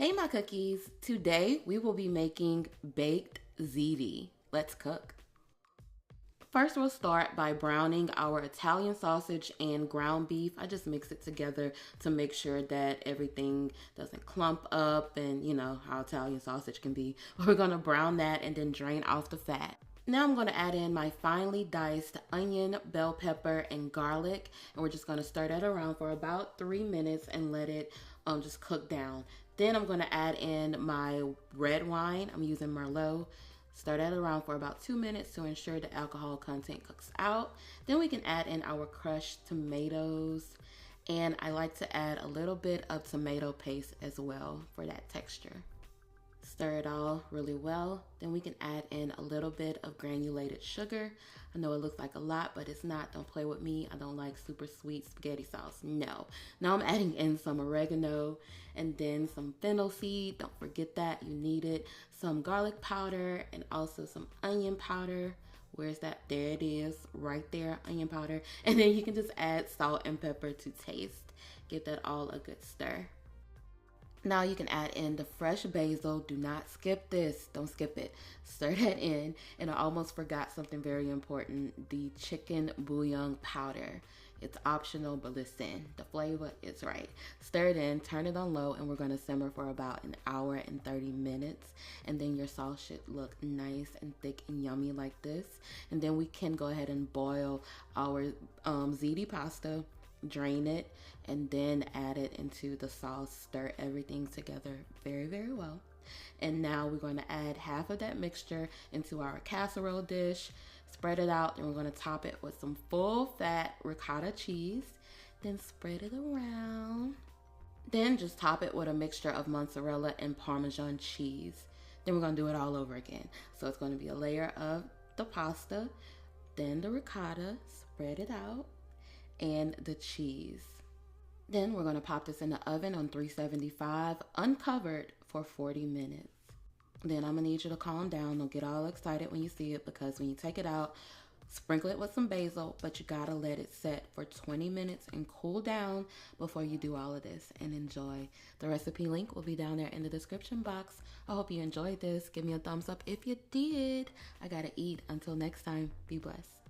Hey my cookies, today we will be making baked ziti. Let's cook. First we'll start by browning our Italian sausage and ground beef. I just mix it together to make sure that everything doesn't clump up and you know how Italian sausage can be. We're gonna brown that and then drain off the fat. Now I'm gonna add in my finely diced onion, bell pepper, and garlic. And we're just gonna stir that around for about 3 minutes and let it just cook down. Then I'm gonna add in my red wine. I'm using merlot. Stir that around for about 2 minutes to ensure the alcohol content cooks out. Then we can add in our crushed tomatoes. And I like to add a little bit of tomato paste as well for that texture. Stir it all really well. Then we can add in a little bit of granulated sugar. I know it looks like a lot, but it's not. Don't play with me. I don't like super sweet spaghetti sauce. No. Now I'm adding in some oregano and then some fennel seed. Don't forget that. You need it. Some garlic powder and also some onion powder. Where's that? There it is. Right there. Onion powder. And then you can just add salt and pepper to taste. Give that all a good stir. Now you can add in the fresh basil. Do not skip this. Don't skip it. Stir that in. And I almost forgot something very important. The chicken bouillon powder. It's optional, but listen, the flavor is right. Stir it in, turn it on low, and we're going to simmer for about an hour and 30 minutes. And then your sauce should look nice and thick and yummy like this. And then we can go ahead and boil our ziti pasta. Drain it and then add it into the sauce. Stir everything together very well. And now we're going to add half of that mixture into our casserole dish. Spread it out and we're going to top it with some full fat ricotta cheese. Then spread it around. Then just top it with a mixture of mozzarella and parmesan cheese. Then we're going to do it all over again. So it's going to be a layer of the pasta, then the ricotta, spread it out, and the cheese. Then we're gonna pop this in the oven on 375, uncovered for 40 minutes. Then I'm gonna need you to calm down. Don't get all excited when you see it because when you take it out, sprinkle it with some basil, but you gotta let it set for 20 minutes and cool down before you do all of this and enjoy. The recipe link will be down there in the description box. I hope you enjoyed this. Give me a thumbs up if you did. I gotta eat. Until next time, be blessed.